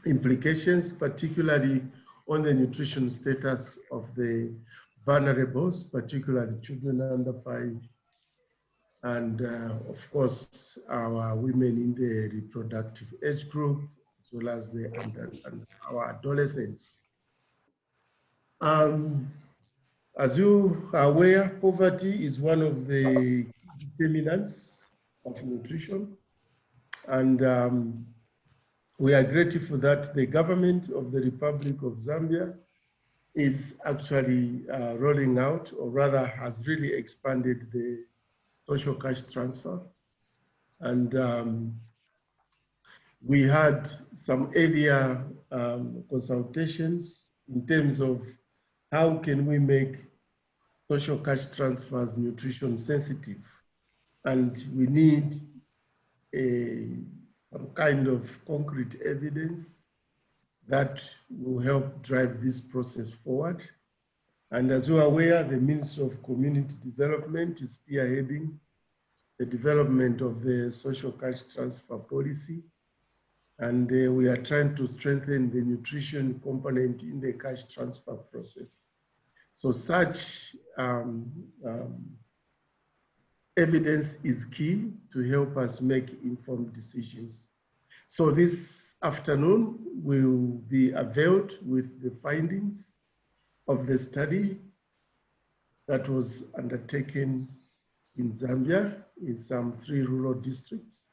implications, particularly on the nutrition status of the vulnerables, particularly children under 5, and of course, our women in the reproductive age group, as well as and our adolescents. As you are aware, poverty is one of the determinants of nutrition. And we are grateful that the government of the Republic of Zambia is actually rolling out, or rather has really expanded the social cash transfer. And we had some earlier consultations in terms of how can we make social cash transfers nutrition sensitive. And we need some kind of concrete evidence that will help drive this process forward. And as you are aware, the Ministry of Community Development is spearheading the development of the social cash transfer policy. And we are trying to strengthen the nutrition component in the cash transfer process. So such evidence is key to help us make informed decisions. So this afternoon, we'll be availed with the findings of the study that was undertaken in Zambia in some 3 rural districts.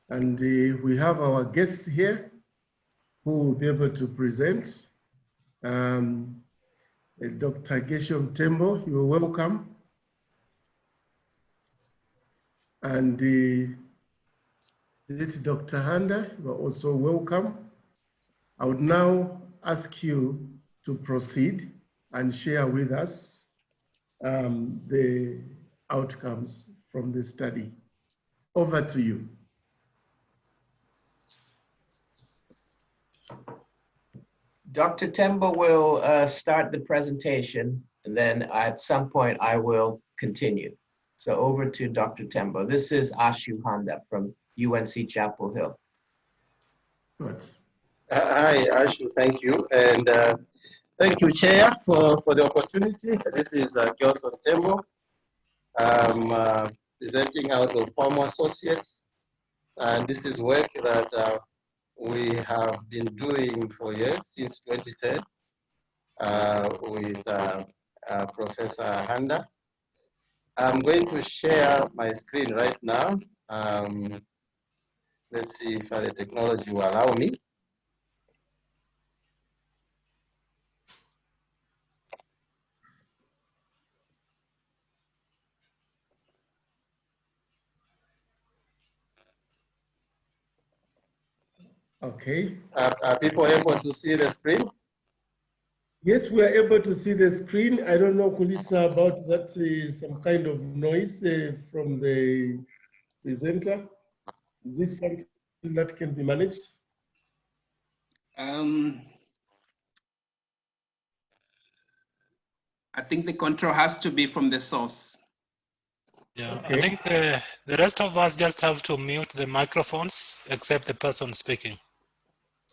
And we have our guests here who will be able to present. Dr. Geshem Tembo, you are welcome. And Dr. Handa, you are also welcome. I would now ask you to proceed and share with us the outcomes from the study. Over to you. Dr. Tembo will start the presentation, and then at some point I will continue. So over to Dr. Tembo. This is Ashu Handa from UNC Chapel Hill. Good. Hi, Ashu, thank you. And thank you, Chair, for the opportunity. This is Gelson Tembo. I'm presenting out of Palmer Associates. And this is work that we have been doing for years, since 2010, with Professor Handa. I'm going to share my screen right now. Let's see if the technology will allow me. Okay. Are people able to see the screen? Yes, we are able to see the screen. I don't know, Kulisa, about that, some kind of noise from the presenter. Is this something that can be managed? I think the control has to be from the source. Yeah, Okay. I think the rest of us just have to mute the microphones except the person speaking.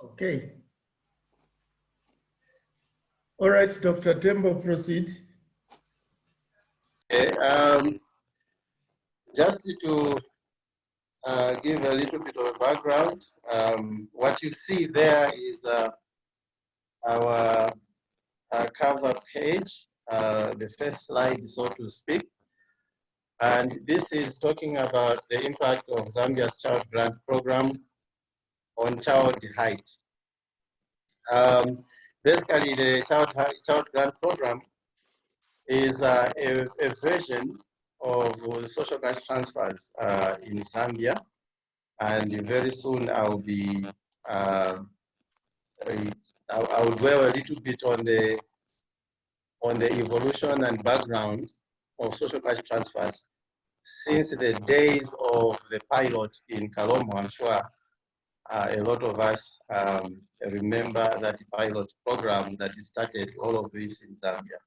Okay. All right, Dr. Tembo, proceed. Okay, just to give a little bit of a background, what you see there is our cover page, the first slide, so to speak. And this is talking about the impact of Zambia's child grant program on child height. Basically, the child grant program is a version of social cash transfers in Zambia, and very soon I'll be I'll dwell a little bit on the evolution and background of social cash transfers since the days of the pilot in Kalombo. I'm sure a lot of us remember that pilot program that started all of this in Zambia.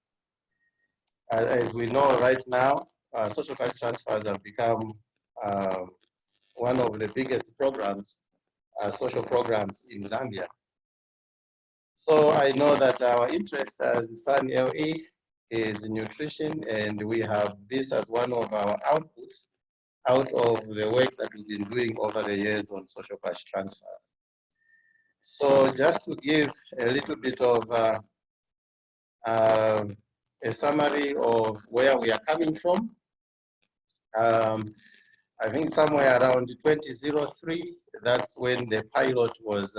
As we know right now, social cash transfers have become one of the biggest programs social programs in Zambia. So I know that our interest as Sun LE is nutrition, and we have this as one of our outputs out of the work that we've been doing over the years on social cash transfers. So just to give a little bit of a summary of where we are coming from, I think somewhere around 2003, that's when the pilot was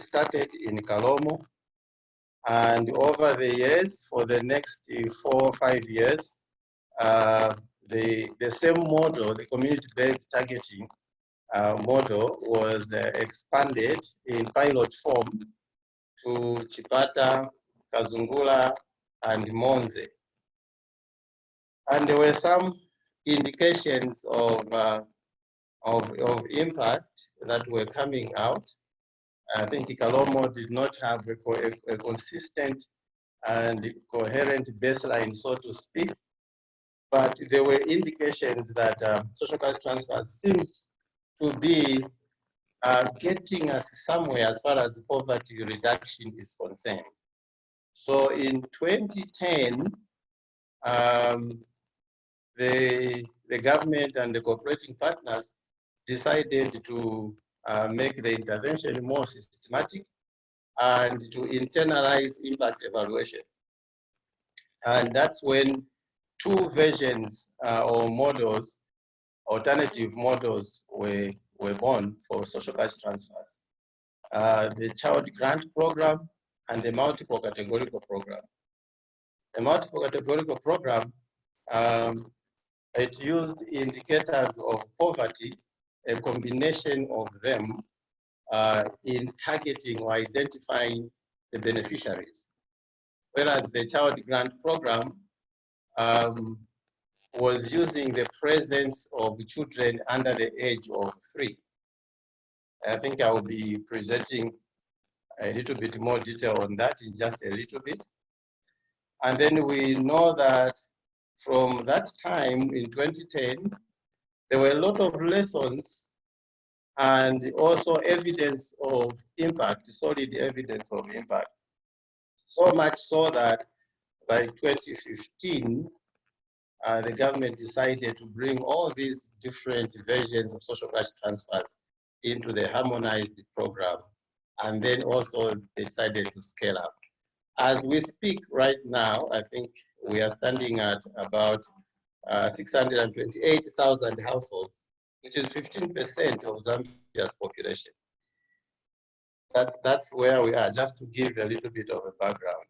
started in Kalomo. And over the years, for the next 4 or 5 years, the same model, the community-based targeting model, was expanded in pilot form to Chipata, Kazungula, and Monze. And there were some indications of impact that were coming out. I think Kalomo did not have a consistent and coherent baseline, so to speak, but there were indications that social cash transfer seems to be getting us somewhere as far as poverty reduction is concerned. So in 2010, the government and the cooperating partners decided to make the intervention more systematic and to internalize impact evaluation. And that's when 2 versions or models, alternative models, were born for social cash transfers. The Child Grant Program and the Multiple Categorical Program. The Multiple Categorical Program, it used indicators of poverty, a combination of them, in targeting or identifying the beneficiaries. Whereas the Child Grant Program was using the presence of children under the age of 3. I think I will be presenting a little bit more detail on that in just a little bit. And then we know that from that time in 2010, there were a lot of lessons and also evidence of impact, solid evidence of impact. So much so that by 2015, the government decided to bring all these different versions of social cash transfers into the harmonized program. And then also they decided to scale up. As we speak right now, I think we are standing at about 628,000 households, which is 15% of Zambia's population. That's where we are, just to give a little bit of a background.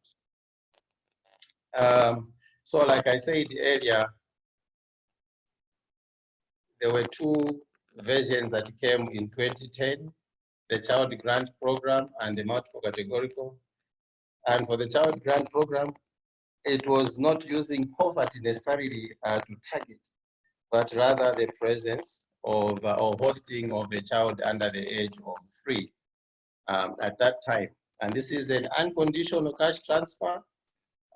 So like I said earlier, there were 2 versions that came in 2010, the Child Grant Program and the Multiple Categorical. And for the Child Grant Program, it was not using poverty necessarily to target, but rather the presence of or hosting of a child under the age of 3 at that time. And this is an unconditional cash transfer.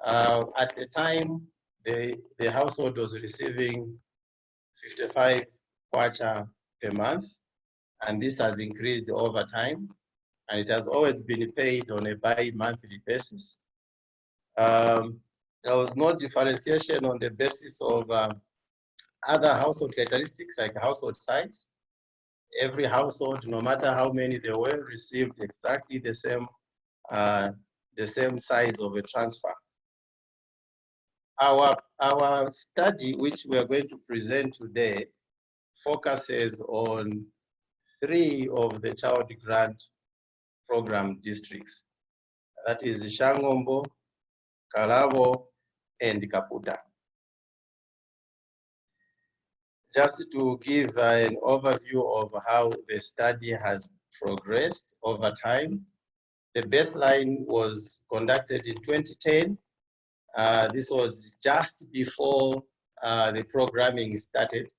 At the time, the household was receiving 55 kwacha per month, and this has increased over time, and it has always been paid on a bi-monthly basis. There was no differentiation on the basis of other household characteristics like household size. Every household, no matter how many there were, received exactly the same size of a transfer. Our study, which we are going to present today, focuses on 3 of the Child Grant Program districts. That is Shangombo, Kalabo, and Kaputa. Just to give an overview of how the study has progressed over time, the baseline was conducted in 2010. This was just before the programming started.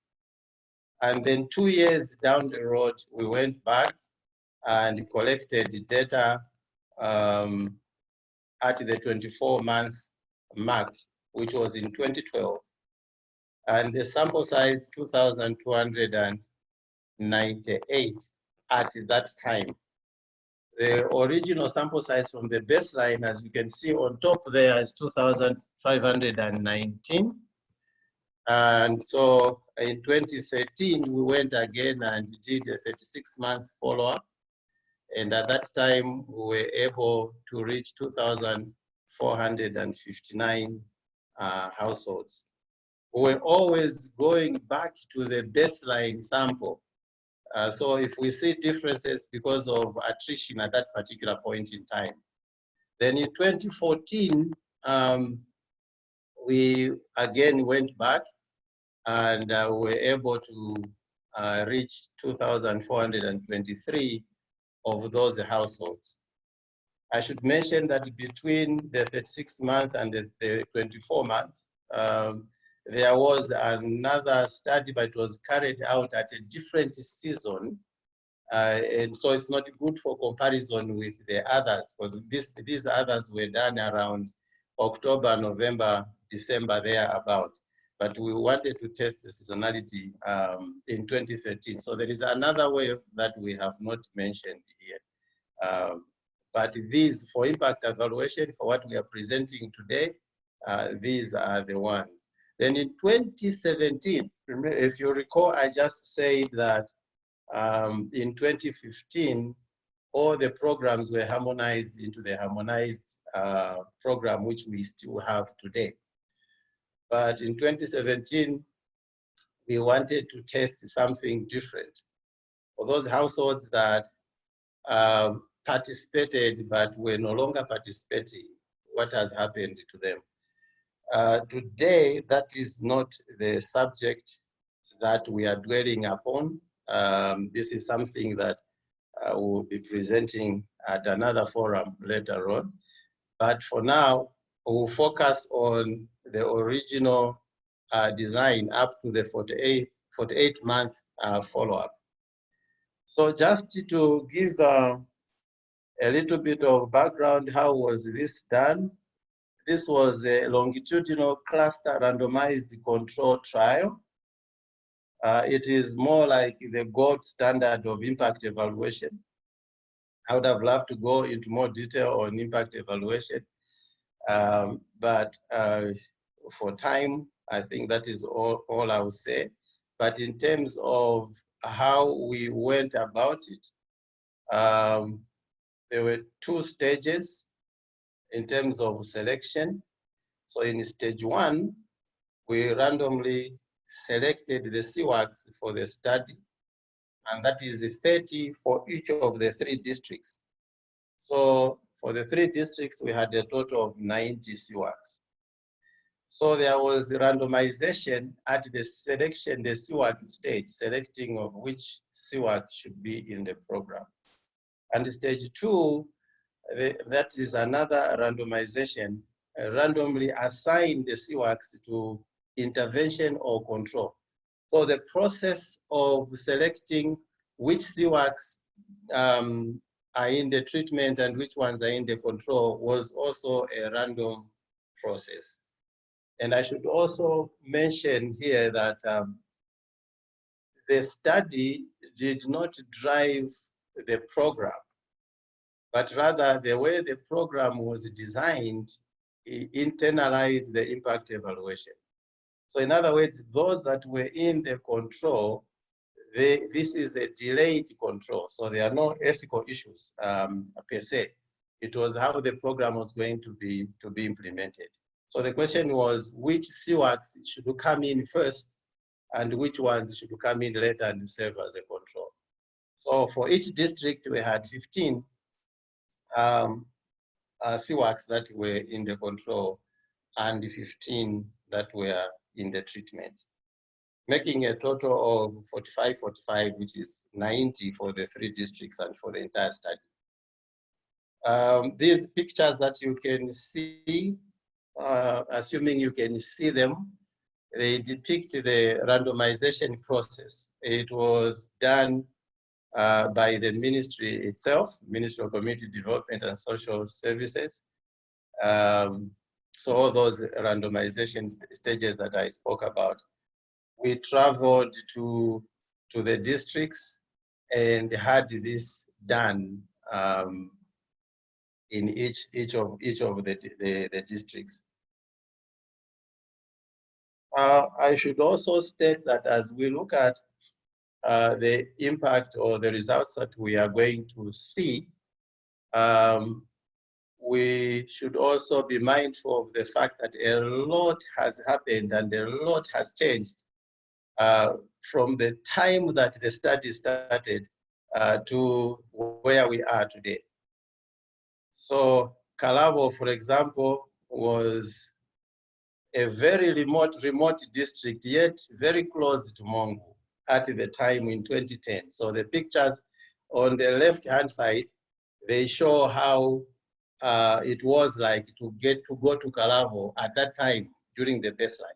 And then 2 years down the road, we went back and collected data at the 24-month mark, which was in 2012. And the sample size, 2,298. at that time. The original sample size from the baseline, as you can see on top there, is 2,519. And so in 2013, we went again and did a 36-month follow-up. And at that time, we were able to reach 2,459 households. We were always going back to the baseline sample. So if we see differences because of attrition at that particular point in time. Then in 2014, we again went back and were able to reach 2,423 of those households. I should mention that between the 36-month and the 24-month, there was another study, but it was carried out at a different season. And so it's not good for comparison with the others, because these others were done around October, November, December, thereabout. But we wanted to test the seasonality in 2013. So there is another way that we have not mentioned here. But these, for impact evaluation, for what we are presenting today, these are the ones. Then in 2017, if you recall, I just said that in 2015, all the programs were harmonized into the harmonized program, which we still have today. But in 2017, we wanted to test something different. For those households that participated but were no longer participating, what has happened to them? Today, that is not the subject that we are dwelling upon. This is something that we'll be presenting at another forum later on. But for now, we'll focus on the original design up to the 48-month follow-up. So just to give a little bit of background, how was this done? This was a longitudinal cluster randomized control trial. It is more like the gold standard of impact evaluation. I would have loved to go into more detail on impact evaluation, but for time, I think that is all I will say. But in terms of how we went about it, there were 2 stages in terms of selection. So in stage 1, we randomly selected the CWACs for the study, and that is 30 for each of the 3 districts. So for the 3 districts, we had a total of 90 CWACs. So there was randomization at the selection, the CWAC stage, selecting of which CWAC should be in the program. And stage 2, that is another randomization, randomly assign the CWACs to intervention or control. So the process of selecting which CWACs are in the treatment and which ones are in the control was also a random process. And I should also mention here that the study did not drive the program, but rather the way the program was designed, it internalized the impact evaluation. So in other words, those that were in the control, this is a delayed control. So there are no ethical issues per se. It was how the program was going to be implemented. So the question was, which CWACs should come in first and which ones should come in later and serve as a control? So for each district, we had 15 CWACs that were in the control and 15 that were in the treatment, making a total of 45, which is 90 for the 3 districts and for the entire study. These pictures that you can see, assuming you can see them, they depict the randomization process. It was done by the ministry itself, Ministry of Community Development and Social Services. So all those randomization stages that I spoke about. We traveled to the districts and had this done in each of the districts. I should also state that as we look at the impact or the results that we are going to see, we should also be mindful of the fact that a lot has happened and a lot has changed from the time that the study started to where we are today. So Kalabo, for example, was a very remote district, yet very close to Mongo at the time in 2010. So the pictures on the left-hand side, they show how it was like to go to Kalabo at that time during the baseline.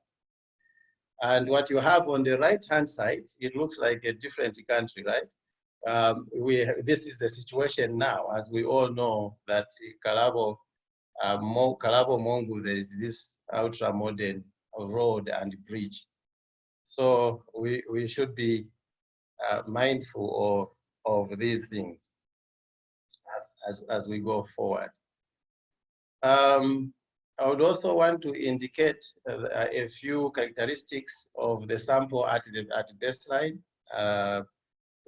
And what you have on the right-hand side, it looks like a different country, right? This is the situation now, as we all know that Kalabo, Mongo, there is this ultra-modern road and bridge. So we should be mindful of these things as we go forward. I would also want to indicate a few characteristics of the sample at baseline,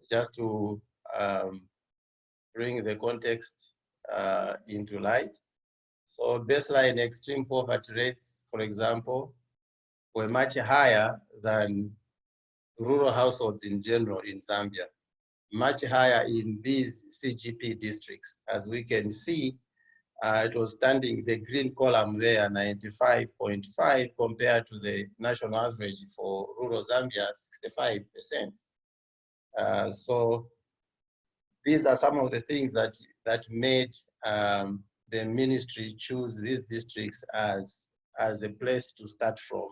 just to bring the context into light. So baseline extreme poverty rates, for example, were much higher than rural households in general in Zambia, much higher in these CGP districts. As we can see, it was standing the green column there, 95.5, compared to the national average for rural Zambia, 65%. So these are some of the things that made the ministry choose these districts as a place to start from.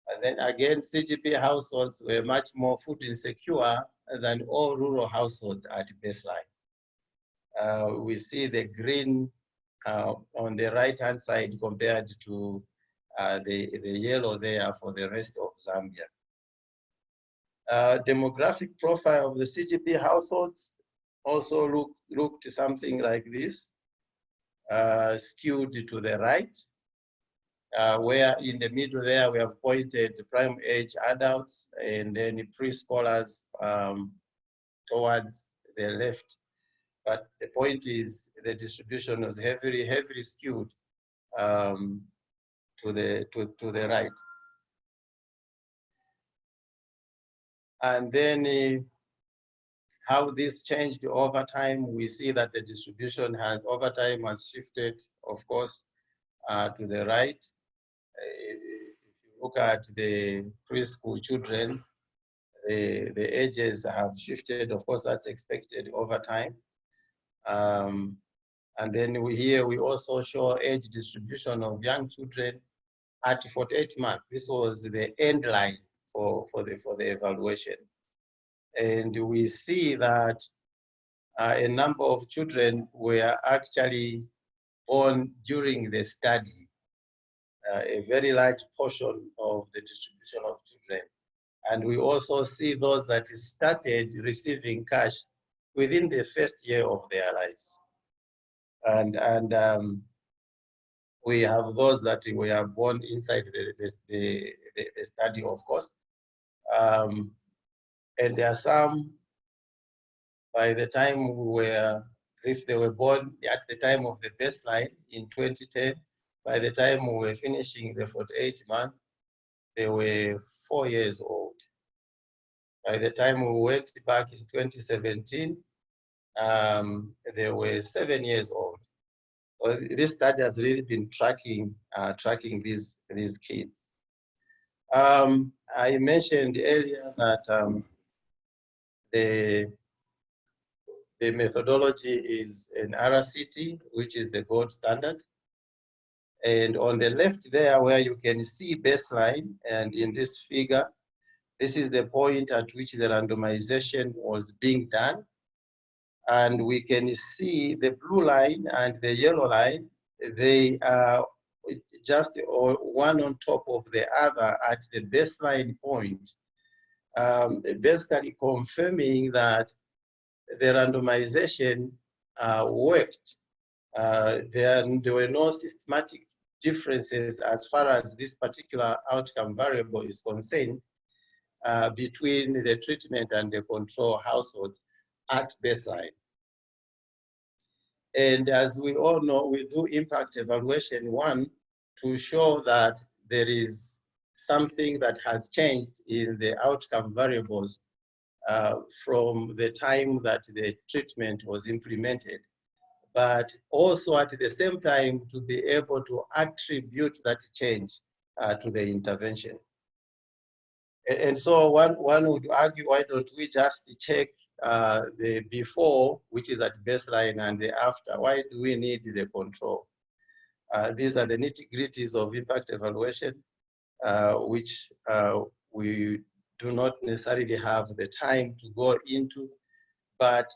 And then again, CGP households were much more food insecure than all rural households at baseline. We see the green on the right-hand side compared to the yellow there for the rest of Zambia. Demographic profile of the CGP households also looked something like this, skewed to the right, where in the middle there we have pointed prime age adults and then preschoolers towards the left. But the point is the distribution was heavily skewed to the right. And then how this changed over time, we see that the distribution over time has shifted, of course, to the right. If you look at the preschool children, the ages have shifted. Of course, that's expected over time. And then here we also show age distribution of young children at 48 months. This was the end line for the evaluation. And we see that a number of children were actually born during the study, a very large portion of the distribution of children. And we also see those that started receiving cash within the first year of their lives. And we have those that were born inside the study, of course. And there are some, by the time if they were born at the time of the baseline in 2010, by the time we were finishing the 48 months, they were 4 years old. By the time we went back in 2017, they were 7 years old. Well, this study has really been tracking these kids. I mentioned earlier that the methodology is an RCT, which is the gold standard. And on the left there, where you can see baseline, and in this figure, this is the point at which the randomization was being done. And we can see the blue line and the yellow line, they are just one on top of the other at the baseline point, basically confirming that the randomization worked. There were no systematic differences as far as this particular outcome variable is concerned between the treatment and the control households at baseline. And as we all know, we do impact evaluation one to show that there is something that has changed in the outcome variables from the time that the treatment was implemented, but also at the same time to be able to attribute that change to the intervention. And so one would argue, why don't we just check the before, which is at baseline, and the after? Why do we need the control? These are the nitty-gritties of impact evaluation, which we do not necessarily have the time to go into. But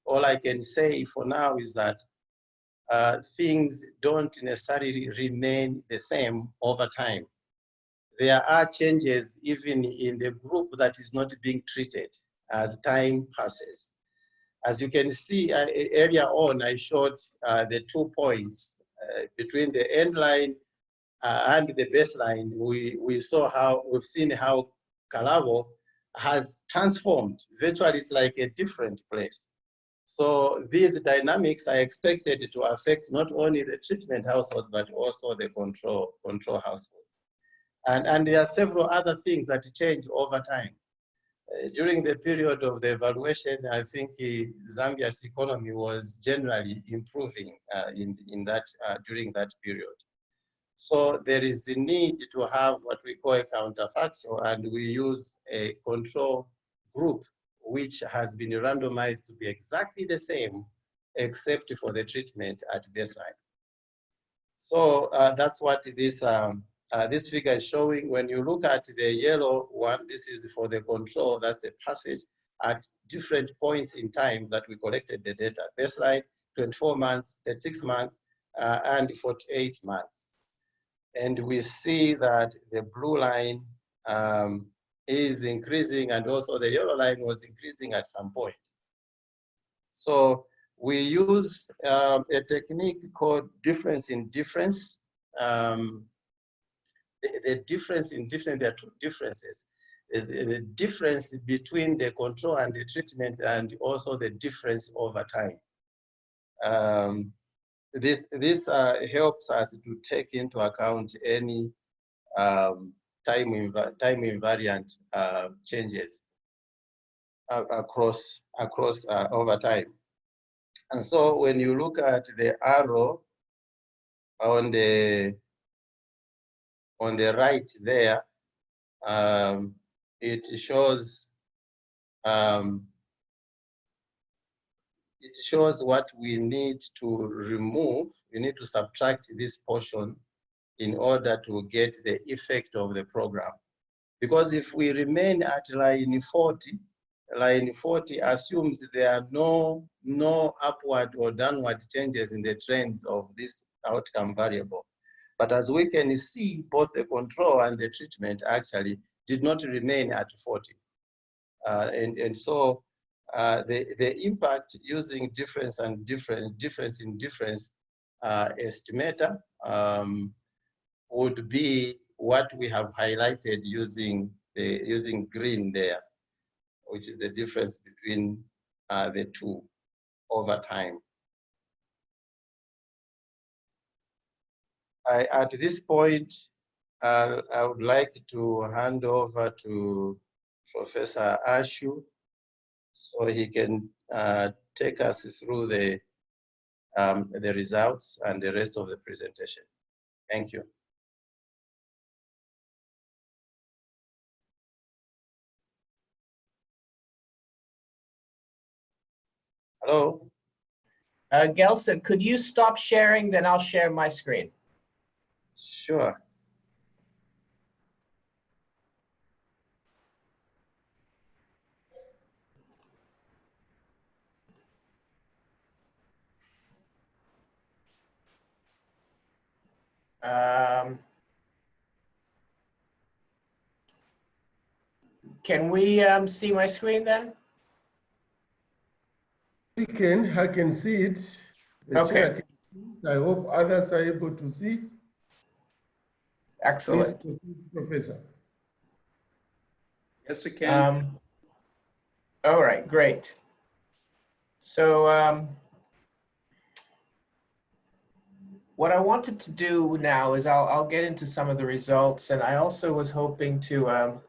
all I can say for now is that things don't necessarily remain the same over time. There are changes even in the group that is not being treated as time passes. As you can see earlier on, I showed the 2 points between the end line and the baseline. We've seen how Kalabo has transformed. Virtually, it's like a different place. So these dynamics are expected to affect not only the treatment households, but also the control households. And there are several other things that change over time. During the period of the evaluation, I think Zambia's economy was generally improving during that period. So there is the need to have what we call a counterfactual, and we use a control group which has been randomized to be exactly the same, except for the treatment at baseline. So that's what this figure is showing. When you look at the yellow one, this is for the control, that's the passage at different points in time that we collected the data. Baseline, 24 months, 36 months, and 48 months. And we see that the blue line is increasing, and also the yellow line was increasing at some point. So we use a technique called difference in difference. The difference in difference, there are two differences. There's the difference between the control and the treatment, and also the difference over time. This helps us to take into account any time invariant changes across over time. And so when you look at the arrow on the right there, it shows what we need to remove. We need to subtract this portion in order to get the effect of the program. Because if we remain at line 40 assumes there are no upward or downward changes in the trends of this outcome variable. But as we can see, both the control and the treatment actually did not remain at 40. And so the impact using difference in difference estimator would be what we have highlighted using green there, which is the difference between the two over time. At this point, I would like to hand over to Professor Ashu so he can take us through the results and the rest of the presentation. Thank you. Hello? Gelson, could you stop sharing? Then I'll share my screen. Sure. Can we see my screen then? I can see it. The Okay. chair can see it. I hope others are able to see. Please Excellent. proceed, Professor. Yes, we can. All right, great. So what I wanted to do now is I'll get into some of the results, and I also was hoping to,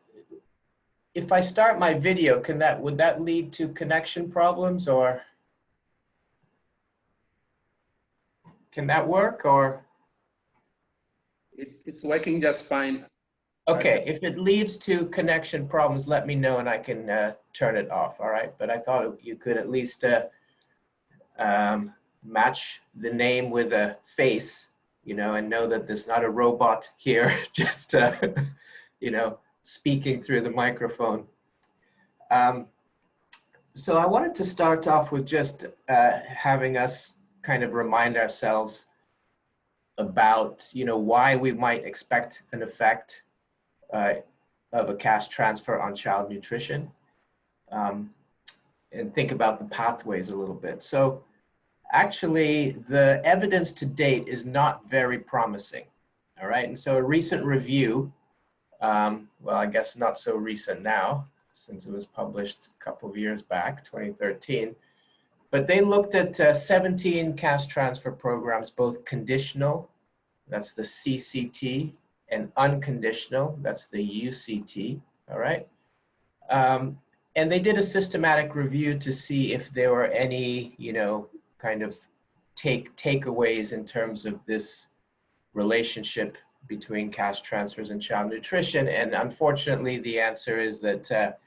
if I start my video, would that lead to connection problems, or can that work, or? It's working just fine. Okay, if it leads to connection problems, let me know and I can turn it off, all right? But I thought you could at least match the name with a face, you know, and know that there's not a robot here, just, you know, speaking through the microphone. So I wanted to start off with just having us kind of remind ourselves about, you know, why we might expect an effect of a cash transfer on child nutrition, and think about the pathways a little bit. So actually, the evidence to date is not very promising, all right? And so a recent review, well, I guess not so recent now, since it was published a couple of years back, 2013, but they looked at 17 cash transfer programs, both conditional, that's the CCT, and unconditional, that's the UCT, all right? And they did a systematic review to see if there were any, you know, kind of takeaways in terms of this relationship between cash transfers and child nutrition. And unfortunately, the answer is that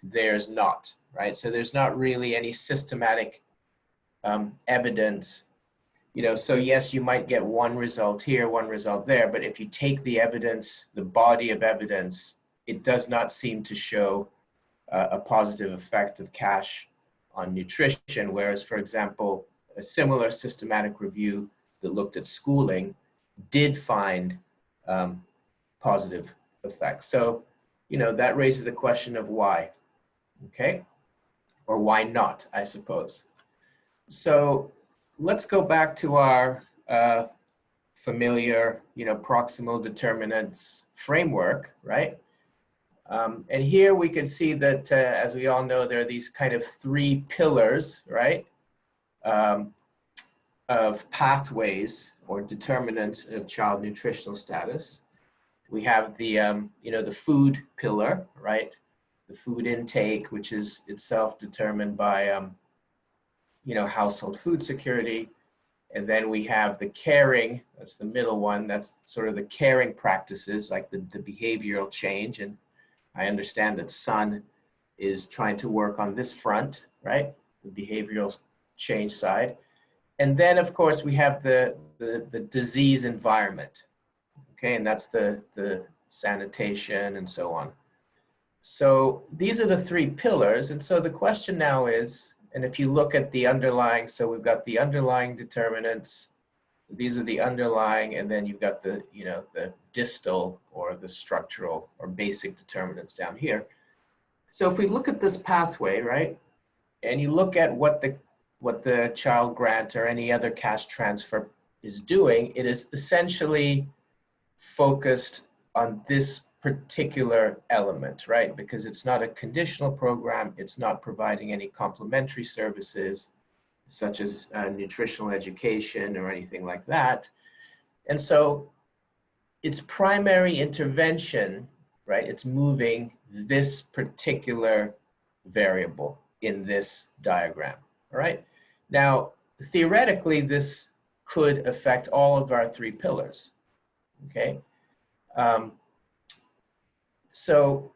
there's not, right? So there's not really any systematic evidence. You know, so yes, you might get one result here, one result there, but if you take the evidence, the body of evidence, it does not seem to show a positive effect of cash on nutrition. Whereas, for example, a similar systematic review that looked at schooling did find positive effects. So, you know, that raises the question of why, okay? Or why not, I suppose. So let's go back to our familiar, you know, proximal determinants framework, right? And here we can see that, as we all know, there are these kind of three pillars, right, of pathways or determinants of child nutritional status. We have the, you know, the food pillar, right? The food intake, which is itself determined by, you know, household food security. And then we have the caring, that's the middle one, that's sort of the caring practices, like the behavioral change. And I understand that Sun is trying to work on this front, right? The behavioral change side. And then, of course, we have the disease environment, okay? And that's the sanitation and so on. So these are the three pillars. And so the question now is, and if you look at the underlying, so we've got the underlying determinants, these are the underlying, and then you've got the, you know, the distal or the structural or basic determinants down here. So if we look at this pathway, right, and you look at what the child grant or any other cash transfer is doing, it is essentially focused on this particular element, right? Because it's not a conditional program, it's not providing any complementary services, such as nutritional education or anything like that. And so its primary intervention, right, it's moving this particular variable in this diagram, all right? Now, theoretically, this could affect all of our three pillars, okay? So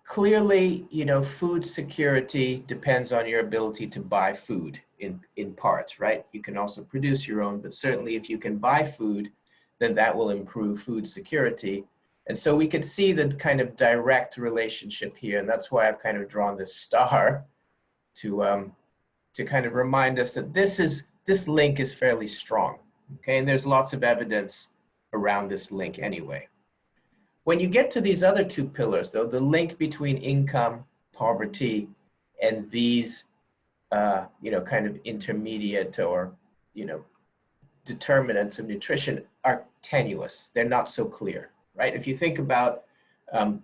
clearly, you know, food security depends on your ability to buy food in part, right? You can also produce your own, but certainly if you can buy food, then that will improve food security. And so we could see the kind of direct relationship here. And that's why I've kind of drawn this star to kind of remind us that this link is fairly strong, okay? And there's lots of evidence around this link anyway. When you get to these other two pillars, though, the link between income, poverty, and these you know, kind of intermediate or, you know, determinants of nutrition are tenuous. They're not so clear, right? If you think about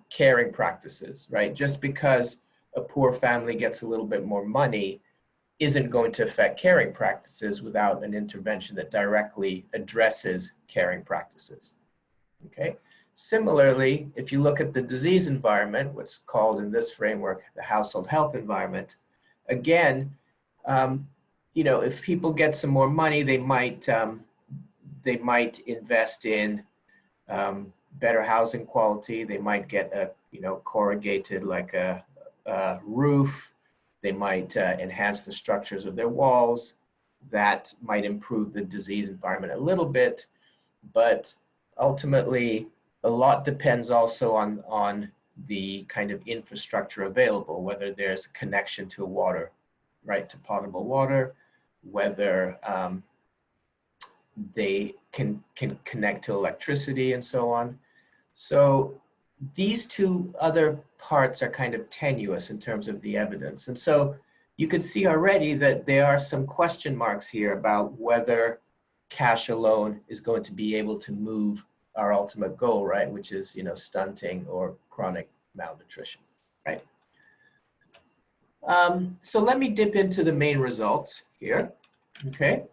caring practices, right? Just because a poor family gets a little bit more money isn't going to affect caring practices without an intervention that directly addresses caring practices, okay? Similarly, if you look at the disease environment, what's called in this framework, the household health environment, again, you know, if people get some more money, they might invest in better housing quality. They might get a, you know, corrugated like a roof. They might enhance the structures of their walls. That might improve the disease environment a little bit, but ultimately a lot depends also on the kind of infrastructure available, whether there's connection to water, right, to potable water, whether they can connect to electricity and so on. So these two other parts are kind of tenuous in terms of the evidence. And so you can see already that there are some question marks here about whether cash alone is going to be able to move our ultimate goal, right? Which is, you know, stunting or chronic malnutrition, right? So let me dip into the main results here, okay?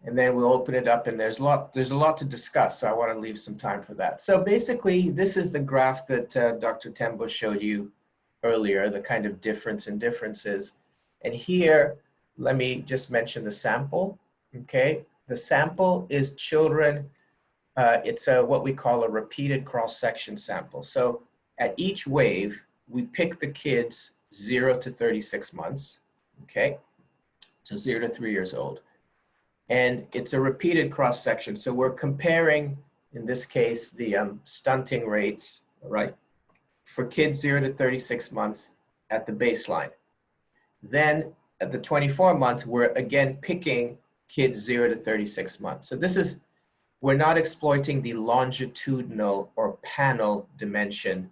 And then we'll open it up, and there's a lot to discuss, so I want to leave some time for that. So basically, this is the graph that Dr. Tembo showed you earlier, the kind of difference in differences. And here, let me just mention the sample, okay? The sample is children, it's what we call a repeated cross-section sample. So at each wave, we pick the kids 0 to 36 months, okay? So 0 to 3 years old. And it's a repeated cross-section. So we're comparing, in this case, the stunting rates, right, for kids 0 to 36 months at the baseline. Then at the 24 months, we're again picking kids 0 to 36 months. So this is, we're not exploiting the longitudinal or panel dimension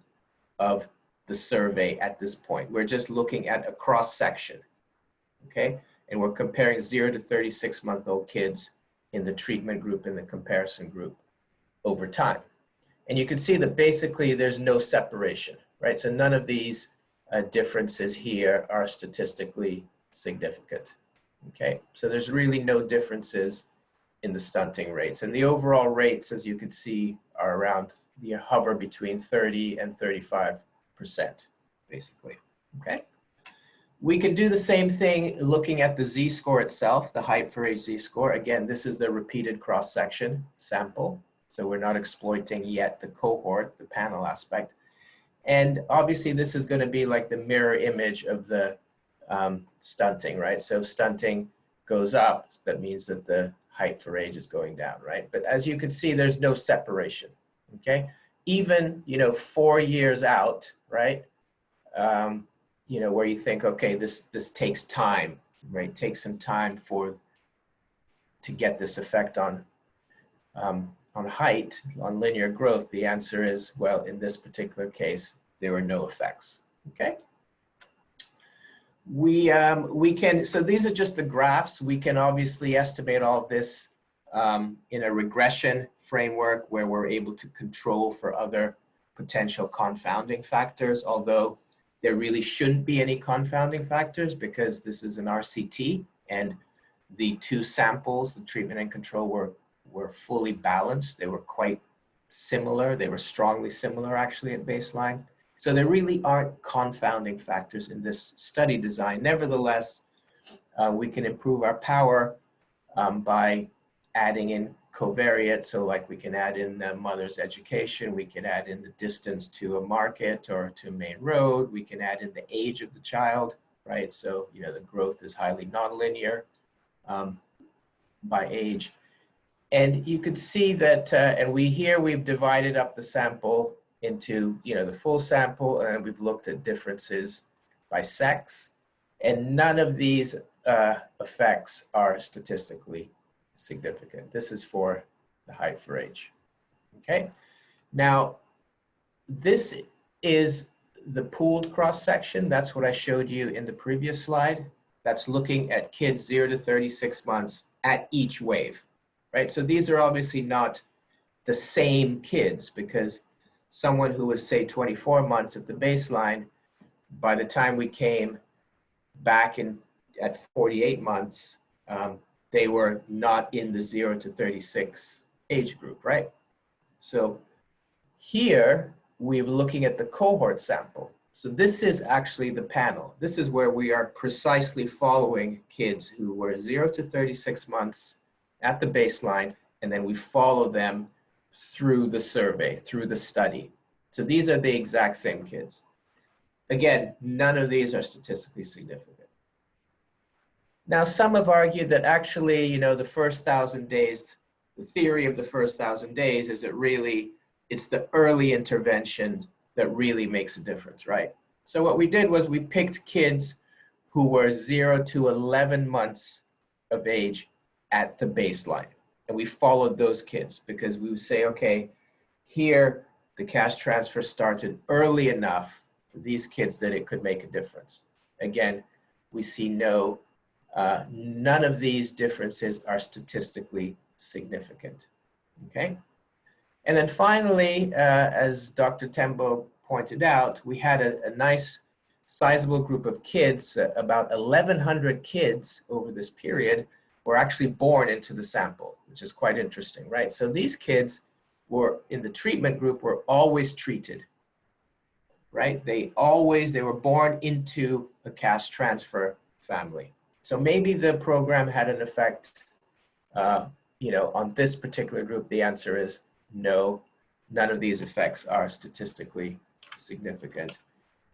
of the survey at this point. We're just looking at a cross-section, okay? And we're comparing 0 to 36-month-old kids in the treatment group and the comparison group over time. And you can see that basically there's no separation, right? So none of these differences here are statistically significant, okay? So there's really no differences in the stunting rates. And the overall rates, as you can see, are around, you hover between 30 and 35%, basically, okay? We can do the same thing looking at the Z-score itself, the height for age Z-score. Again, this is the repeated cross-section sample. So we're not exploiting yet the cohort, the panel aspect. And obviously this is going to be like the mirror image of the stunting, right? So stunting goes up, that means that the height for age is going down, right? But as you can see, there's no separation, okay? Even, you know, 4 years out, right? You know, where you think, okay, this takes time, right? Takes some time to get this effect on height, on linear growth. The answer is, well, in this particular case, there were no effects, okay? We can, so these are just the graphs. We can obviously estimate all of this in a regression framework where we're able to control for other potential confounding factors, although there really shouldn't be any confounding factors because this is an RCT and the two samples, the treatment and control, were fully balanced. They were quite similar. They were strongly similar actually at baseline. So there really aren't confounding factors in this study design. Nevertheless, we can improve our power by adding in covariate. So like we can add in the mother's education, we can add in the distance to a market or to a main road, we can add in the age of the child, right? So, you know, the growth is highly nonlinear by age. And you could see that, and we've divided up the sample into, you know, the full sample, and we've looked at differences by sex, and none of these effects are statistically significant. This is for the height for age, okay? Now, this is the pooled cross-section, that's what I showed you in the previous slide. That's looking at kids 0 to 36 months at each wave, right? So these are obviously not the same kids, because someone who was, say, 24 months at the baseline, by the time we came back at 48 months, they were not in the 0 to 36 age group, right? So here, we're looking at the cohort sample. So this is actually the panel. This is where we are precisely following kids who were 0 to 36 months at the baseline, and then we follow them through the survey, through the study. So these are the exact same kids. Again, none of these are statistically significant. Now, some have argued that actually, you know, the first 1,000 days, the theory of the first 1,000 days is it's the early intervention that really makes a difference, right? So what we did was we picked kids who were 0 to 11 months of age at the baseline. And we followed those kids because we would say, okay, here the cash transfer started early enough for these kids that it could make a difference. Again, we see none of these differences are statistically significant, okay? And then finally, as Dr. Tembo pointed out, we had a nice sizable group of kids, about 1,100 kids over this period were actually born into the sample, which is quite interesting, right? So these kids were in the treatment group were always treated, right? They were born into a cash transfer family. So maybe the program had an effect, you know, on this particular group. The answer is no, none of these effects are statistically significant.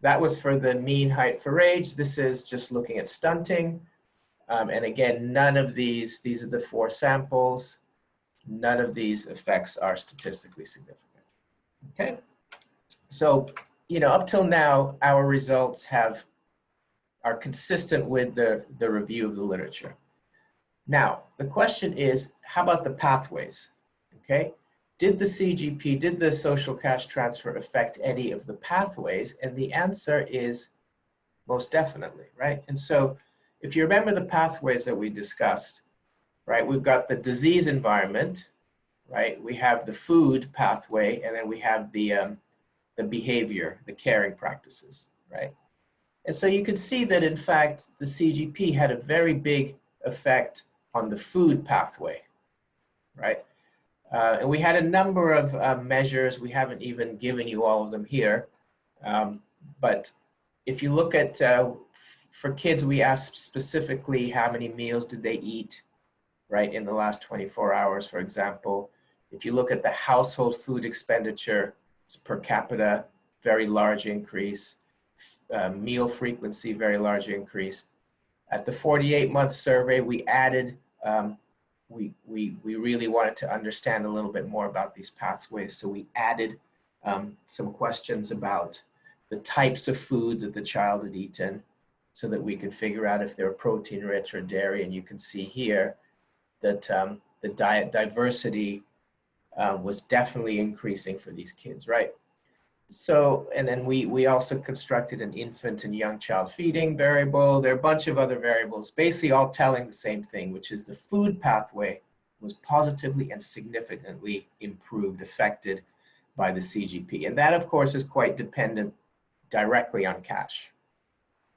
That was for the mean height for age. This is just looking at stunting. And again, none of these are the 4 samples. None of these effects are statistically significant, okay? So, you know, up till now, our results are consistent with the review of the literature. Now, the question is, how about the pathways, okay? Did the CGP, did the social cash transfer affect any of the pathways? And the answer is most definitely, right? And so if you remember the pathways that we discussed, right, we've got the disease environment, right? We have the food pathway, and then we have the behavior, the caring practices, right? And so you can see that, in fact, the CGP had a very big effect on the food pathway, right? And we had a number of measures. We haven't even given you all of them here. But if you look at, for kids, we asked specifically how many meals did they eat, right, in the last 24 hours, for example. If you look at the household food expenditure per capita, very large increase. Meal frequency, very large increase. At the 48-month survey, we added, we really wanted to understand a little bit more about these pathways. So we added some questions about the types of food that the child had eaten so that we could figure out if they're protein rich or dairy. And you can see here that the diet diversity was definitely increasing for these kids, right? So, and then we also constructed an infant and young child feeding variable. There are a bunch of other variables, basically all telling the same thing, which is the food pathway was positively and significantly improved, affected by the CGP. And that, of course, is quite dependent directly on cash.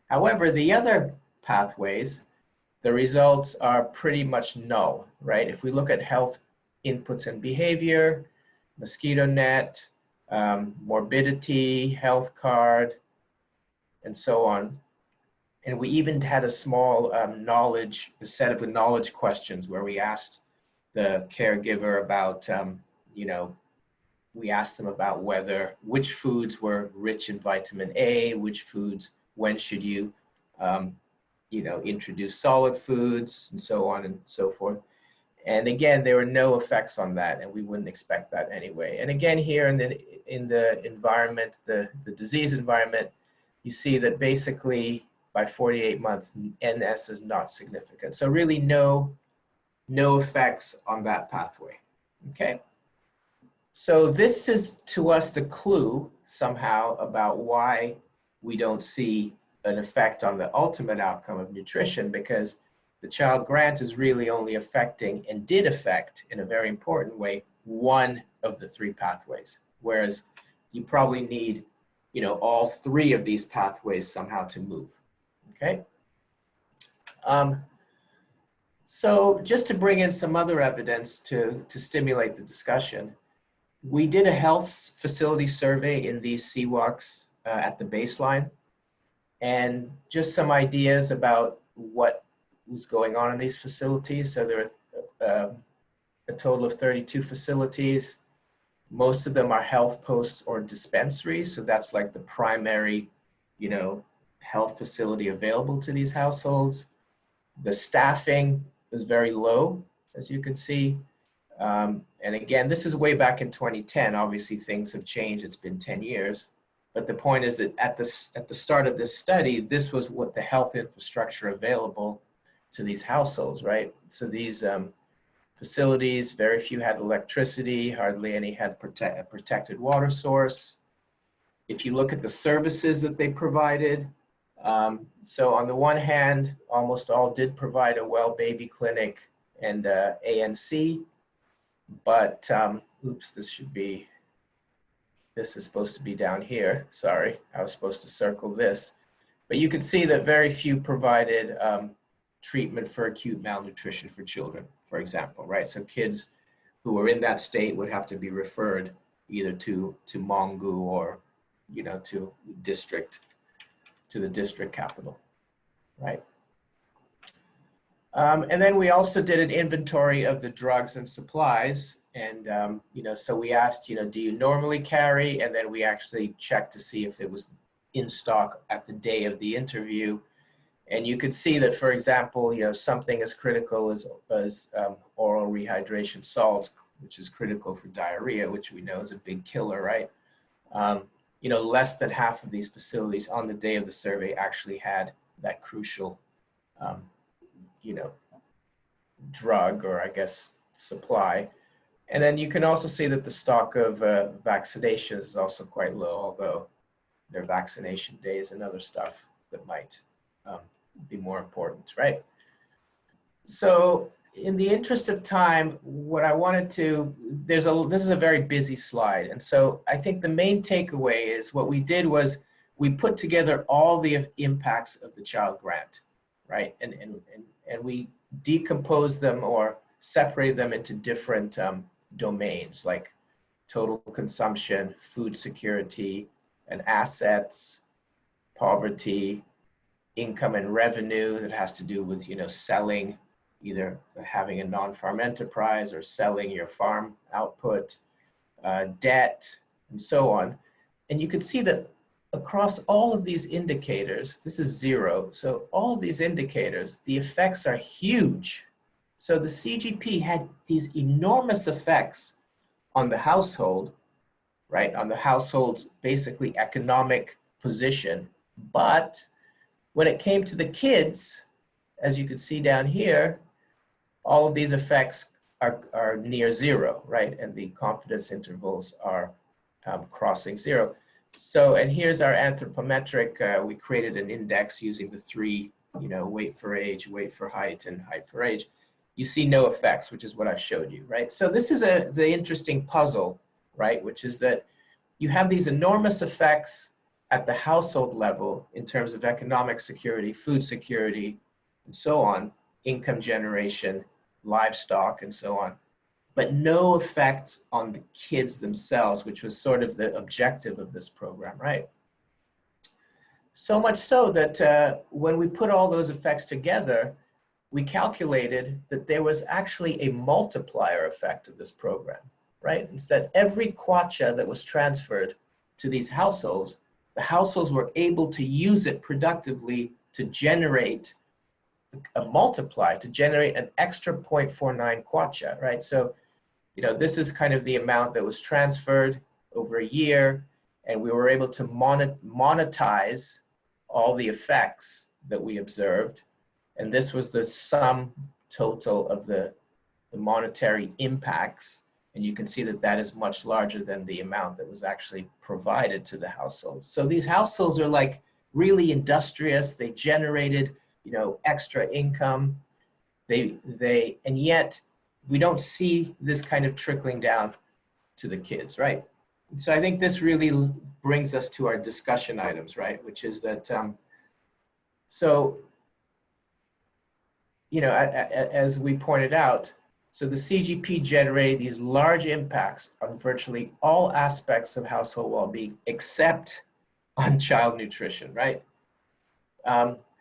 However, the other pathways, the results are pretty much null, right? If we look at health inputs and behavior, mosquito net, morbidity, health card, and so on. And we even had a small a set of knowledge questions where we asked the caregiver about, you know, we asked them about which foods were rich in vitamin A, which foods, when should you, you know, introduce solid foods, and so on and so forth. And again, there were no effects on that, and we wouldn't expect that anyway. And again, here in the environment, the disease environment, you see that basically by 48 months, NS is not significant. So really no effects on that pathway, okay? So this is, to us, the clue. somehow about why we don't see an effect on the ultimate outcome of nutrition, because the child grant is really only affecting, and did affect in a very important way, one of the three pathways, whereas you probably need, you know, all three of these pathways somehow to move, okay? So just to bring in some other evidence to stimulate the discussion, we did a health facility survey in these CWACs at the baseline, and just some ideas about what was going on in these facilities. So there are a total of 32 facilities. Most of them are health posts or dispensaries. So that's like the primary, you know, health facility available to these households. The staffing was very low, as you can see. And again, this is way back in 2010. Obviously, things have changed. It's been 10 years. But the point is that at the start of this study, this was what the health infrastructure available to these households, right? So these facilities, very few had electricity, hardly any had a protected water source. If you look at the services that they provided, so on the one hand, almost all did provide a well baby clinic and ANC, but oops, this is supposed to be down here. Sorry, I was supposed to circle this. But you can see that very few provided treatment for acute malnutrition for children, for example, right? So kids who are in that state would have to be referred either to Mongu or, you know, to the district capital, right? And then we also did an inventory of the drugs and supplies. And, you know, so we asked, you know, do you normally carry? And then we actually checked to see if it was in stock at the day of the interview. And you could see that, for example, you know, something as critical as oral rehydration salts, which is critical for diarrhea, which we know is a big killer, right? You know, less than half of these facilities on the day of the survey actually had that crucial, you know, drug, or I guess supply. And then you can also see that the stock of vaccination is also quite low, although their vaccination days and other stuff that might be more important, right? So in the interest of time, what I wanted to, this is a very busy slide. And so I think the main takeaway is what we did was we put together all the impacts of the child grant, right? And we decomposed them or separated them into different domains, like total consumption, food security, and assets, poverty, income and revenue that has to do with, you know, selling, either having a non-farm enterprise or selling your farm output, debt, and so on. And you can see that across all of these indicators, this is 0. So all of these indicators, the effects are huge. So the CGP had these enormous effects on the household, right? On the household's basically economic position. But when it came to the kids, as you can see down here, all of these effects are near 0, right? And the confidence intervals are crossing 0. So, and here's our anthropometric. We created an index using the 3, you know, weight for age, weight for height, and height for age. You see no effects, which is what I showed you, right? So this is the interesting puzzle, right? Which is that you have these enormous effects at the household level in terms of economic security, food security, and so on, income generation, livestock, and so on, but no effects on the kids themselves, which was sort of the objective of this program, right? So much so that when we put all those effects together, we calculated that there was actually a multiplier effect of this program, right? Instead, every kwacha that was transferred to these households, the households were able to use it productively to generate a multiply, to generate an extra 0.49 kwacha, right? So, you know, this is kind of the amount that was transferred over a year, and we were able to monetize all the effects that we observed. And this was the sum total of the monetary impacts. And you can see that that is much larger than the amount that was actually provided to the households. So these households are like really industrious. They generated, you know, extra income. And yet we don't see this kind of trickling down to the kids, right? And so I think this really brings us to our discussion items, right? Which is that, so, you know, as we pointed out, so the CGP generated these large impacts on virtually all aspects of household well-being, except on child nutrition, right?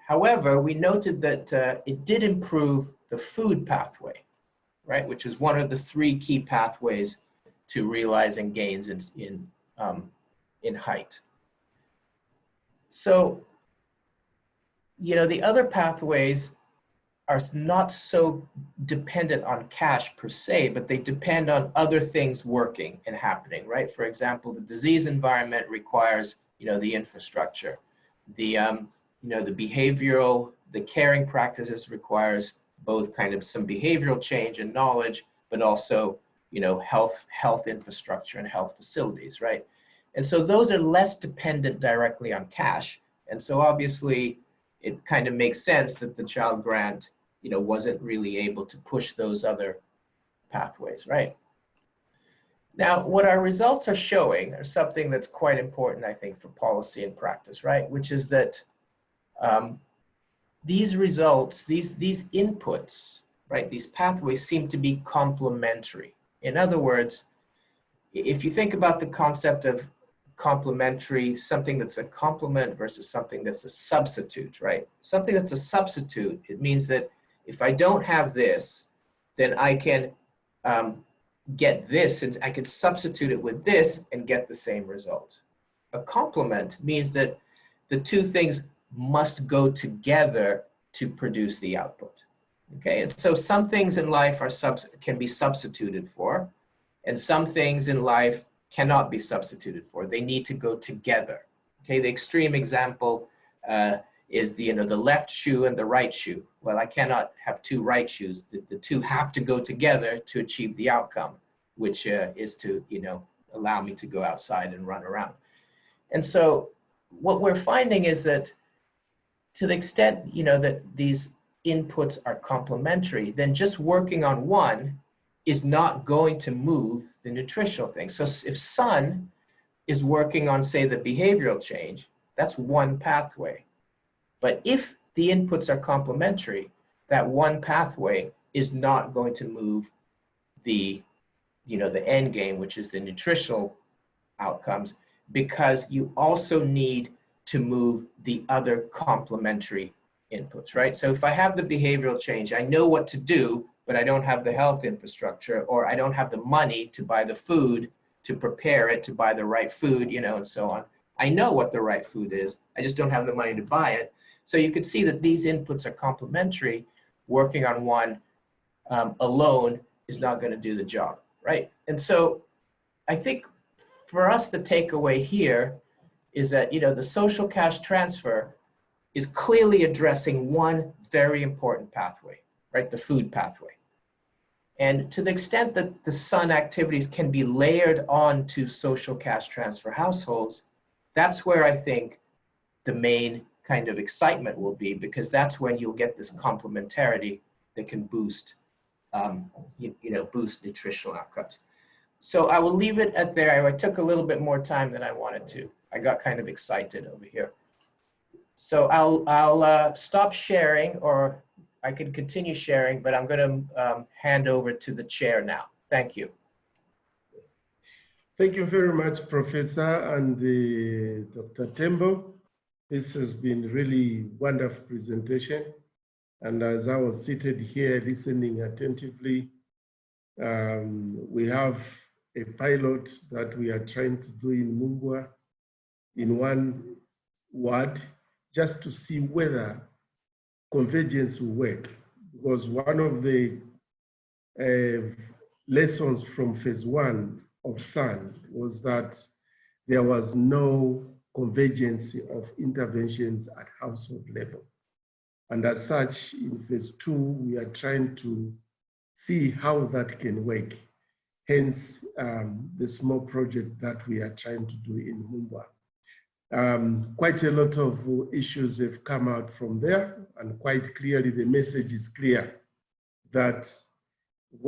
However, we noted that it did improve the food pathway, right? Which is one of the 3 key pathways to realizing gains in height. So, you know, the other pathways are not so dependent on cash per se, but they depend on other things working and happening, right? For example, the disease environment requires, you know, the infrastructure. The, you know, the behavioral, the caring practices requires both kind of some behavioral change and knowledge, but also, you know, health infrastructure and health facilities, right? And so those are less dependent directly on cash. And so obviously it kind of makes sense that the child grant, you know, wasn't really able to push those other pathways, right? Now, what our results are showing are something that's quite important, I think, for policy and practice, right? Which is that these results, these inputs, right, these pathways seem to be complementary. In other words, if you think about the concept of complementary, something that's a complement versus something that's a substitute, right? Something that's a substitute, it means that if I don't have this, then I can get this, and I can substitute it with this and get the same result. A complement means that the 2 things must go together to produce the output. Okay, and so some things in life can be substituted for, and some things in life cannot be substituted for. They need to go together. Okay, the extreme example is the, you know, the left shoe and the right shoe. Well, I cannot have 2 right shoes. The 2 have to go together to achieve the outcome, which is to, you know, allow me to go outside and run around. And so what we're finding is that to the extent, you know, that these inputs are complementary, then just working on one is not going to move the nutritional thing. So if son is working on, say, the behavioral change, that's one pathway. But if the inputs are complementary, that one pathway is not going to move the, you know, the end game, which is the nutritional outcomes, because you also need to move the other complementary inputs, right? So if I have the behavioral change, I know what to do, but I don't have the health infrastructure, or I don't have the money to buy the food, to prepare it, to buy the right food, you know, and so on. I know what the right food is. I just don't have the money to buy it. So you can see that these inputs are complementary. Working on one alone is not going to do the job, right? And so I think for us, the takeaway here is that, you know, the social cash transfer is clearly addressing one very important pathway, right? The food pathway. And to the extent that the SUN activities can be layered onto social cash transfer households, that's where I think the main kind of excitement will be, because that's when you'll get this complementarity that can boost, boost nutritional outcomes. So I will leave it at there. I took a little bit more time than I wanted to. I got kind of excited over here. So I'll stop sharing, or I can continue sharing, but I'm going to hand over to the chair now. Thank you. Thank you very much, Professor and Dr. Tembo. This has been really wonderful presentation. And as I was seated here listening attentively, we have a pilot that we are trying to do in Mungwa in one ward, just to see whether convergence will work. Because one of the lessons from phase 1 of SUN was that there was no convergence of interventions at household level. And as such, in phase 2, we are trying to see how that can work. hence the small project that we are trying to do in Mumbwa. Quite a lot of issues have come out from there, and quite clearly the message is clear that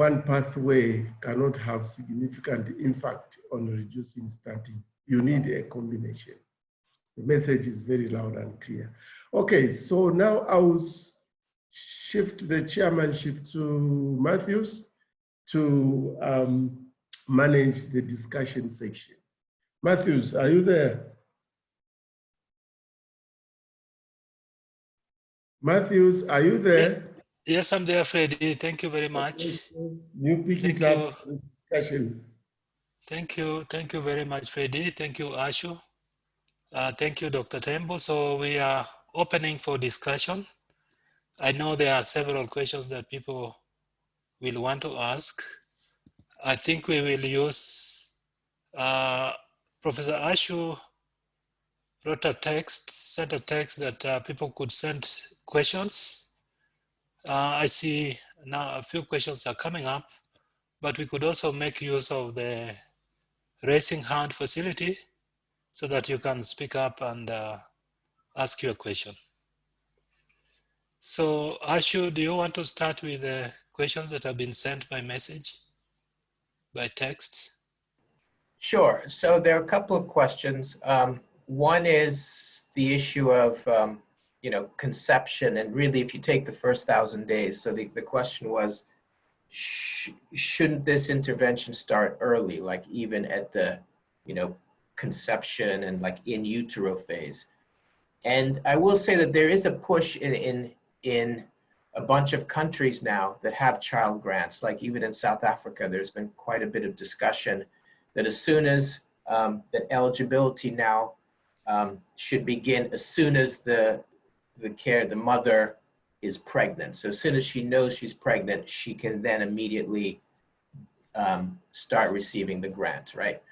one pathway cannot have significant impact on reducing stunting. You need a combination. The message is very loud and clear. Okay, so now I will shift the chairmanship to Matthews to manage the discussion section. Matthews, are you there? Matthews, are you there? Yes, I'm there, Freddie. Thank you very much. You pick it up for the discussion. Thank you very much, Freddie. Thank you, Ashu. Thank you, Dr. Tembo. So we are opening for discussion. I know there are several questions that people will want to ask. I think we will use, Professor Ashu wrote a text, sent a text that people could send questions. I see now a few questions are coming up, but we could also make use of the raising hand facility so that you can speak up and ask your question. So Ashu, do you want to start with the questions that have been sent by message, by text? Sure. So there are a couple of questions. One is the issue of, conception, and really if you take the first 1,000 days. So the question was, shouldn't this intervention start early, like even at the, conception and like in utero phase? And I will say that there is a push in a bunch of countries now that have child grants, like even in South Africa, there's been quite a bit of discussion that as soon as that eligibility now should begin as soon as the mother is pregnant. So as soon as she knows she's pregnant, she can then immediately start receiving the grant, right?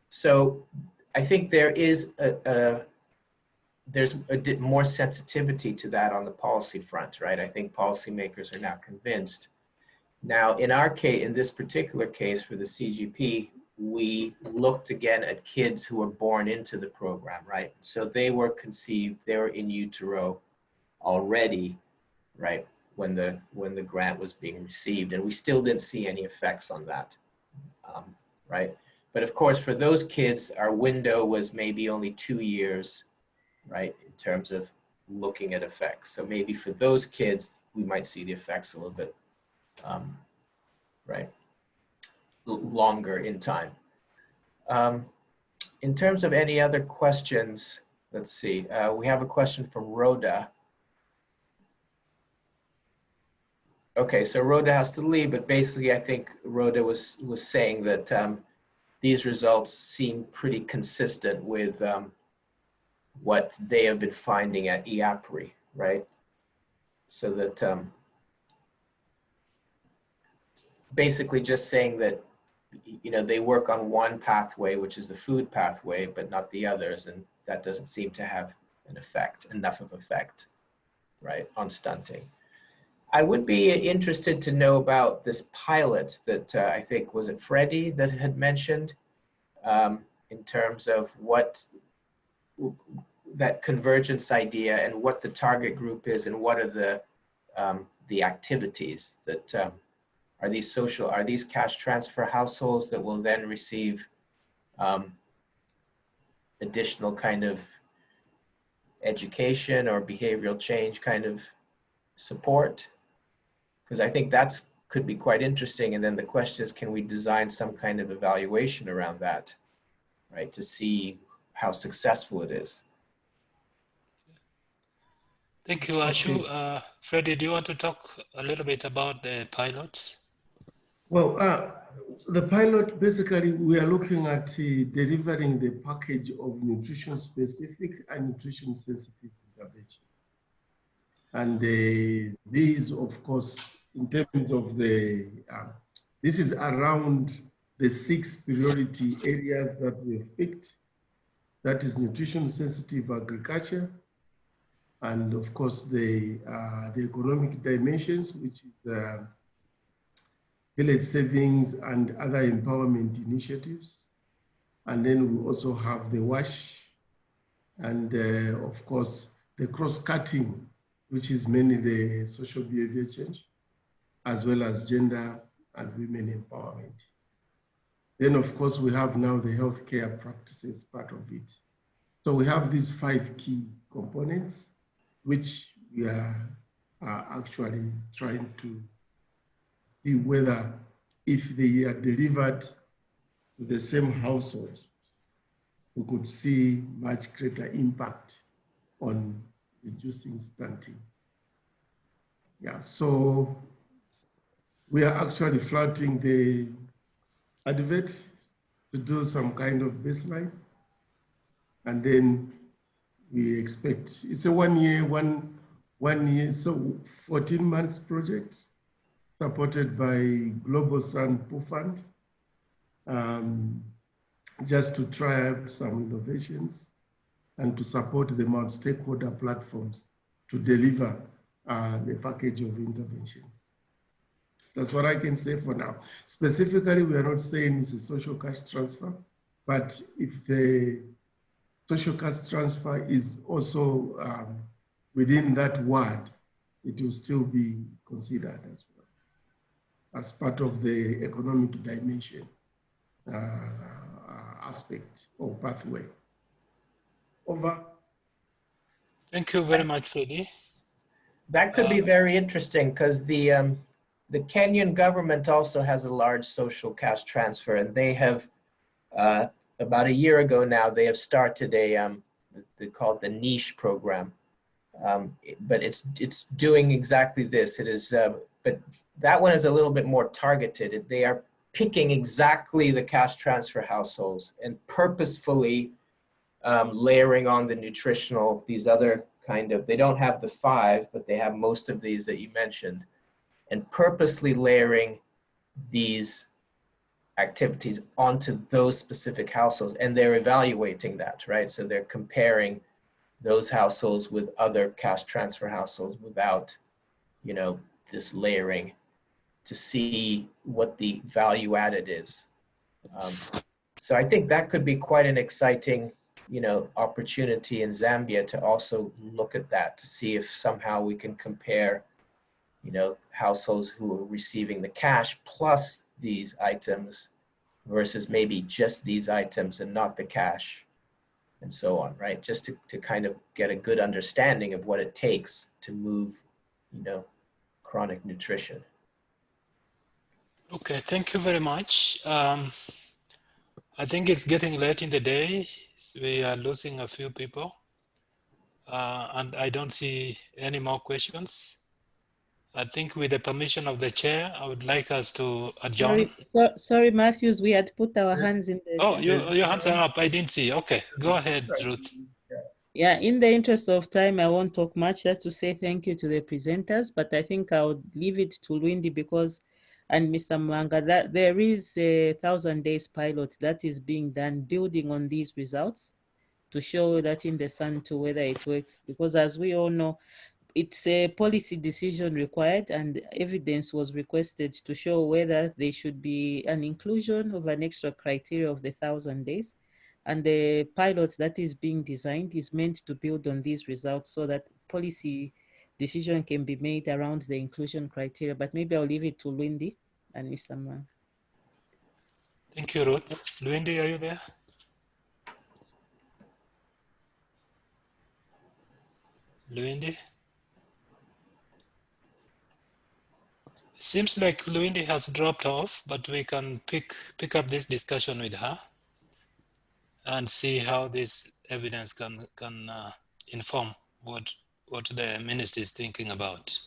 So I think there is there's more sensitivity to that on the policy front, right? I think policymakers are now convinced. Now, in our case, in this particular case for the CGP, we looked again at kids who were born into the program, right? So they were conceived, they were in utero already, right, when the grant was being received, and we still didn't see any effects on that, right? But of course, for those kids, our window was maybe only 2 years, right, in terms of looking at effects. So maybe for those kids, we might see the effects a little bit, right, longer in time. In terms of any other questions, let's see, we have a question from Rhoda. Okay, so Rhoda has to leave, but basically I think Rhoda was saying that these results seem pretty consistent with what they have been finding at IAPRI, right? So that basically just saying that, they work on one pathway, which is the food pathway, but not the others, and that doesn't seem to have an effect, enough of effect, right, on stunting. I would be interested to know about this pilot that I think, was it Freddie that had mentioned, in terms of what that convergence idea and what the target group is and what are the activities that are these cash transfer households that will then receive additional kind of education or behavioral change kind of support? Because I think that's could be quite interesting. And then the question is, can we design some kind of evaluation around that, right, to see how successful it is? Thank you, Ashu. Freddie, do you want to talk a little bit about the pilot? Well, the pilot, basically, we are looking at delivering the package of nutrition-specific and nutrition-sensitive intervention. And these, of course, in terms of the, this is around the 6 priority areas that we've picked. That is nutrition-sensitive agriculture, and of course the economic dimensions, which is village savings and other empowerment initiatives. And then we also have the WASH and of course, the cross-cutting, which is mainly the social behavior change, as well as gender and women empowerment. Then of course, we have now the healthcare practices part of it. So we have these 5 key components, which we are actually trying to see whether if they are delivered to the same household, we could see much greater impact on reducing stunting. Yeah, so we are actually floating the advert to do some kind of baseline. And then we expect, it's a 1 year, so 14 months project supported by Global Sun Poor Fund, just to try out some innovations and to support the multi-stakeholder platforms to deliver the package of interventions. That's what I can say for now. Specifically, we are not saying it's a social cash transfer, but if the social cash transfer is also within that word, it will still be considered as well, as part of the economic dimension aspect or pathway. Over. Thank you very much, Freddie. That could be very interesting because the Kenyan government also has a large social cash transfer, and they have about a year ago now they have started a they call it the niche program, but it's doing exactly this. It is, but that one is a little bit more targeted. They are picking exactly the cash transfer households and purposefully layering on the nutritional, these other kind of, they don't have the 5, but they have most of these that you mentioned, and purposely layering these activities onto those specific households. And they're evaluating that, right? So they're comparing those households with other cash transfer households without, you know, this layering to see what the value added is. So I think that could be quite an exciting, you know, opportunity in Zambia to also look at that, to see if somehow we can compare, you know, households who are receiving the cash plus these items versus maybe just these items and not the cash and so on, right? Just to kind of get a good understanding of what it takes to move, you know, chronic nutrition. Okay, thank you very much. I think it's getting late in the day. We are losing a few people. And I don't see any more questions. I think with the permission of the chair, I would like us to adjourn. Sorry, Matthews, we had put our hands in the... Oh, your hands are up. I didn't see. Okay, go ahead, Ruth. Yeah, in the interest of time, I won't talk much. That's to say thank you to the presenters, but I think I would leave it to Lwindi because, and Mr. Mwanga, that there is a 1,000 days pilot that is being done building on these results to show that in the sun to whether it works. Because as we all know, it's a policy decision required and evidence was requested to show whether there should be an inclusion of an extra criteria of the 1,000 days. And the pilot that is being designed is meant to build on these results so that policy decision can be made around the inclusion criteria. But maybe I'll leave it to Lwindi and Mr. Mwanga. Thank you, Ruth. Lwindi, are you there? Lwindi? Seems like Lwindi has dropped off, but we can pick up this discussion with her and see how this evidence can inform what the minister is thinking about.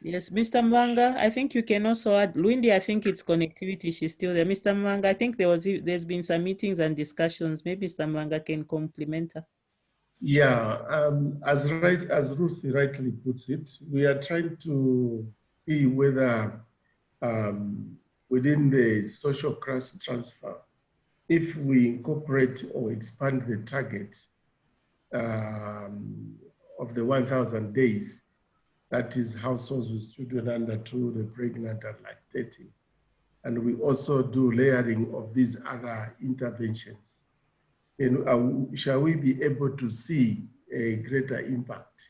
Yes, Mr. Mwanga, I think you can also add, Lwindi, I think it's connectivity, she's still there. Mr. Mwanga, I think there's been some meetings and discussions. Maybe Mr. Mwanga can complement her. Yeah, as Ruth rightly puts it, we are trying to see whether within the social cash transfer, if we incorporate or expand the target of the 1,000 days, that is households with children under 2, the pregnant and lactating, and we also do layering of these other interventions. And shall we be able to see a greater impact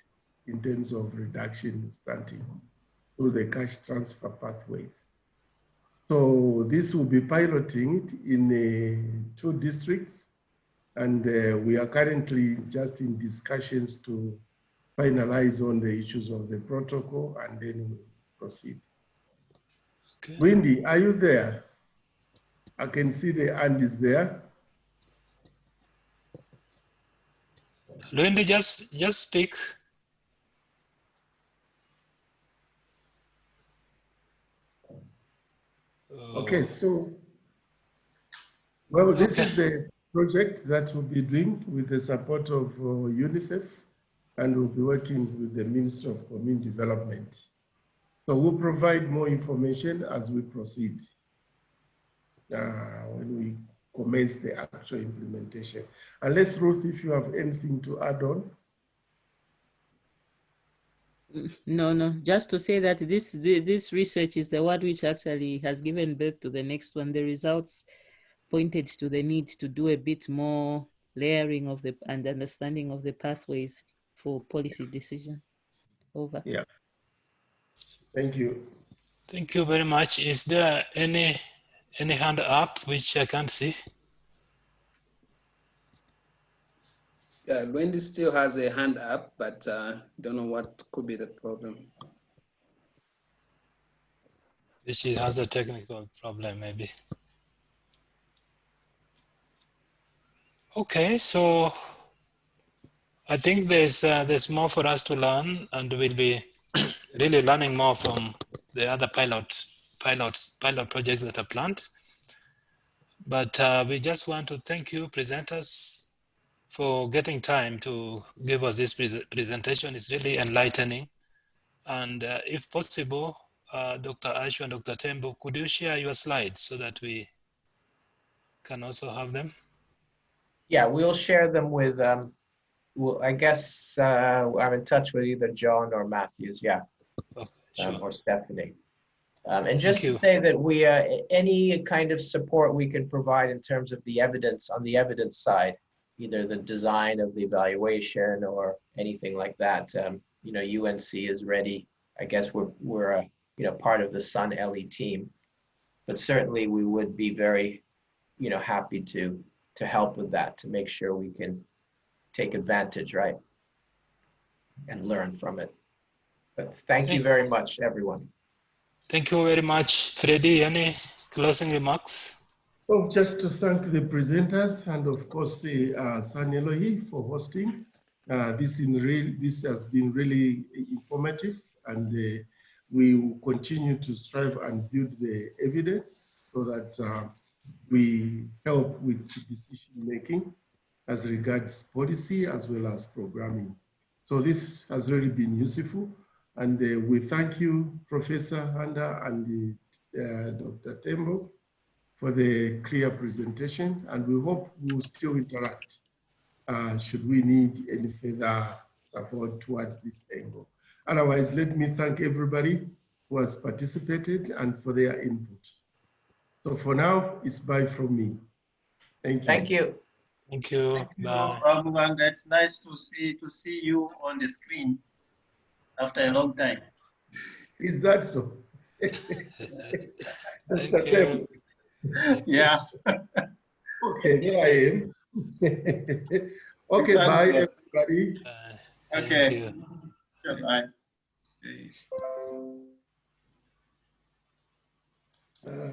in terms of reduction in stunting through the cash transfer pathways? So this will be piloting it in 2 districts, and we are currently just in discussions to finalize on the issues of the protocol, and then we'll proceed. Okay. Wendy, are you there? I can see the hand is there. Luindi, just speak. Okay, so, well, this Okay. is the project that we'll be doing with the support of UNICEF, and we'll be working with the Ministry of Community Development. So we'll provide more information as we proceed when we commence the actual implementation. Unless, Ruth, if you have anything to add on. No, just to say that this research is the one which actually has given birth to the next one. The results pointed to the need to do a bit more layering of and understanding of the pathways for policy decision. Over. Yeah. Thank you. Thank you very much. Is there any hand up which I can't see? Yeah, Wendy still has a hand up, but don't know what could be the problem. She has a technical problem, maybe. Okay, so I think there's more for us to learn, and we'll be really learning more from the other pilot projects that are planned. But we just want to thank you, presenters, for getting time to give us this presentation. It's really enlightening. And if possible, Dr. Ashu and Dr. Tembo, could you share your slides so that we can also have them? Yeah, we'll share them with, I guess I'm in touch with either John or Matthews, yeah, Okay, sure. or Stephanie. And just Thank to you. say that we, any kind of support we can provide in terms of the evidence, on the evidence side, either the design of the evaluation or anything like that, you know, UNC is ready. I guess we're you know, part of the Sun LE team, but certainly we would be very, you know, happy to help with that, to make sure we can take advantage, right, and learn from it. But thank you very much, everyone. Thank you very much. Freddie, any closing remarks? Oh, just to thank the presenters and of course San Elohi for hosting. This has been really informative, and we will continue to strive and build the evidence so that we help with decision making as regards policy as well as programming. So this has really been useful, and we thank you, Professor Handa and Dr. Tembo, for the clear presentation, and we hope we will still interact should we need any further support towards this angle. Otherwise, let me thank everybody who has participated and for their input. So for now, it's bye from me. Thank you. Thank you. Thank you. Thank you, Bye. Muganga. It's nice to see you on the screen after a long time. Is that so? Thank you. Yeah. Okay, there I am. Okay, bye everybody. Thank Okay. you. Bye. Uh,